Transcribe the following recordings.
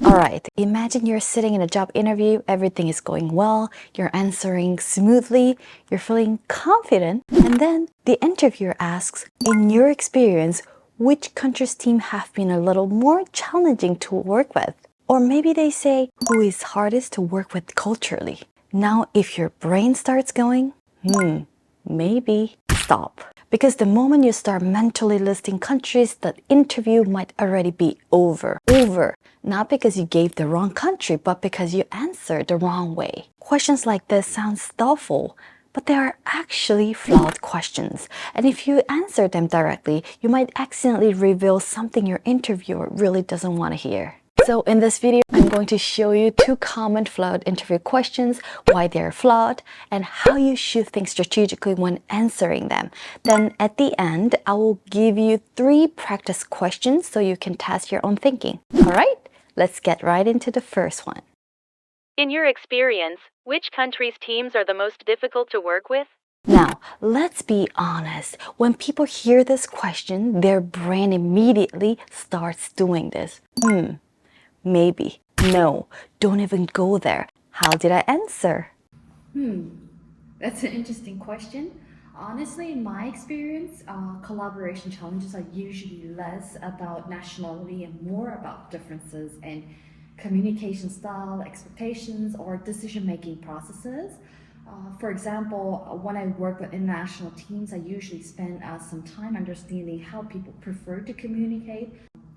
Alright, imagine you're sitting in a job interview, everything is going well, you're answering smoothly, you're feeling confident, and then the interviewer asks, in your experience, which country's team have been a little more challenging to work with? Or maybe they say, who is hardest to work with culturally? Now, if your brain starts going, maybe stop. Because the moment you start mentally listing countries, the interview might already be over. Not because you gave the wrong country, but because you answered the wrong way. Questions like this sound thoughtful, but they are actually flawed questions. And if you answer them directly, you might accidentally reveal something your interviewer really doesn't want to hear. So in this video, I'm going to show you 2 common flawed interview questions, why they're flawed, and how you should think strategically when answering them. Then at the end, I will give you 3 practice questions so you can test your own thinking. All right, let's get right into the first one. In your experience, which country's teams are the most difficult to work with? Now, let's be honest. When people hear this question, their brain immediately starts doing this. Maybe. No, don't even go there. How did I answer? That's an interesting question. Honestly, in my experience, collaboration challenges are usually less about nationality and more about differences in communication style, expectations, or decision-making processes. For example, when I work with international teams, I usually spend some time understanding how people prefer to communicate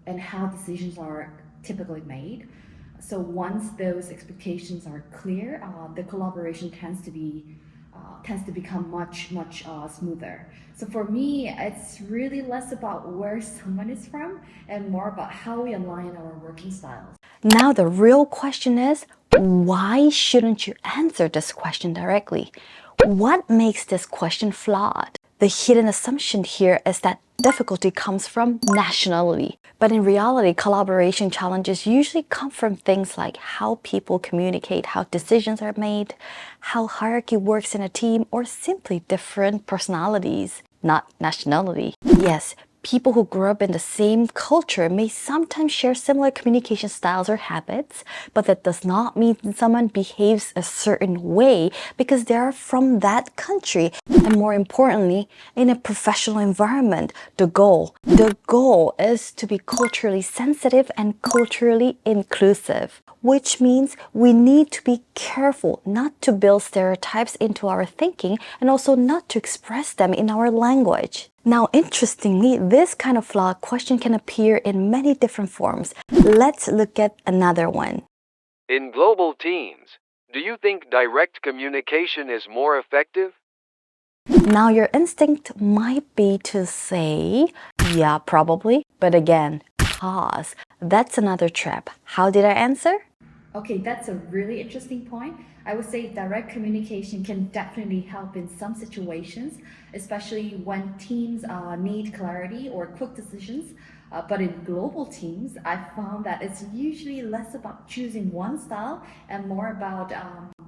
and how decisions are typically made. So once those expectations are clear, the collaboration tends to become much smoother. So for me, it's really less about where someone is from and more about how we align our working styles. Now the real question is, why shouldn't you answer this question directly? What makes this question flawed? The hidden assumption here is that difficulty comes from nationality. But in reality, collaboration challenges usually come from things like how people communicate, how decisions are made, how hierarchy works in a team, or simply different personalities, not nationality. Yes, people who grew up in the same culture may sometimes share similar communication styles or habits, but that does not mean someone behaves a certain way because they are from that country. And more importantly, in a professional environment, the goal is to be culturally sensitive and culturally inclusive, which means we need to be careful not to build stereotypes into our thinking and also not to express them in our language. Now, interestingly, this kind of flawed question can appear in many different forms. Let's look at another one. In global teams, do you think direct communication is more effective? Now, your instinct might be to say, yeah, probably. But again, pause. That's another trap. How did I answer? Okay, that's a really interesting point. I would say direct communication can definitely help in some situations, especially when teams need clarity or quick decisions. But in global teams, I found that it's usually less about choosing one style and more about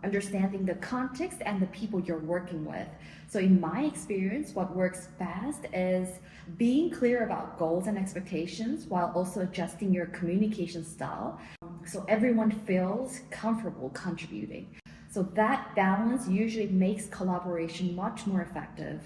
understanding the context and the people you're working with. So in my experience, what works best is being clear about goals and expectations while also adjusting your communication style so everyone feels comfortable contributing. So that balance usually makes collaboration much more effective.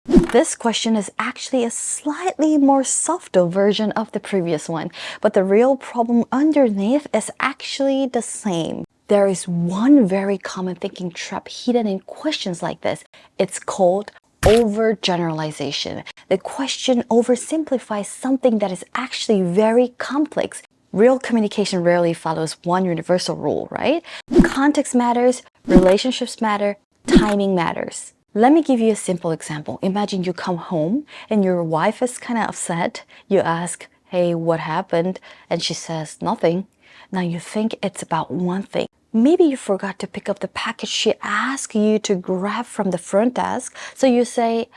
This question is actually a slightly more softer version of the previous one, but the real problem underneath is actually the same. There is one very common thinking trap hidden in questions like this. It's called overgeneralization. The question oversimplifies something that is actually very complex. Real communication rarely follows one universal rule, right? Context matters, relationships matter, timing matters. Let me give you a simple example. Imagine you come home and your wife is kind of upset. You ask, hey, what happened? And she says, nothing. Now you think it's about one thing. Maybe you forgot to pick up the package she asked you to grab from the front desk. So you say,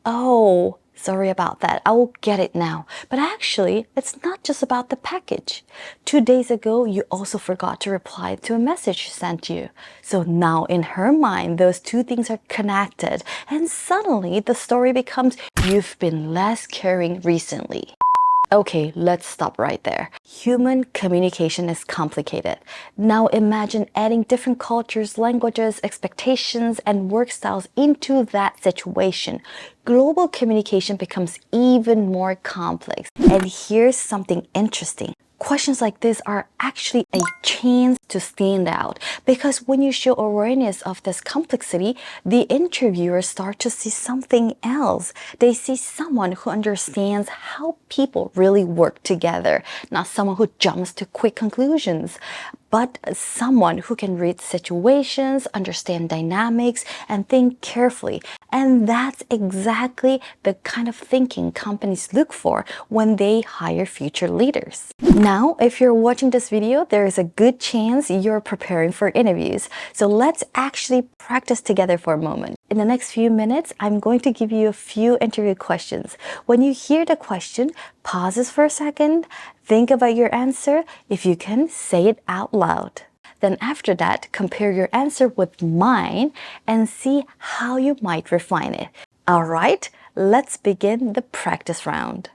oh, sorry about that. I will get it now. But actually, it's not just about the package. 2 days ago, you also forgot to reply to a message she sent you. So now in her mind, those 2 things are connected. And suddenly the story becomes, you've been less caring recently. Okay, let's stop right there. Human communication is complicated. Now imagine adding different cultures, languages, expectations, and work styles into that situation. Global communication becomes even more complex. And here's something interesting. Questions like this are actually a chance to stand out, because when you show awareness of this complexity, the interviewers start to see something else. They see someone who understands how people really work together, not someone who jumps to quick conclusions, but someone who can read situations, understand dynamics, and think carefully. And that's exactly the kind of thinking companies look for when they hire future leaders. Now, if you're watching this video, there is a good chance you're preparing for interviews. So let's actually practice together for a moment. In the next few minutes, I'm going to give you a few interview questions. When you hear the question, pause this for a second, think about your answer. If you can, say it out loud. Then after that, compare your answer with mine and see how you might refine it. All right, let's begin the practice round.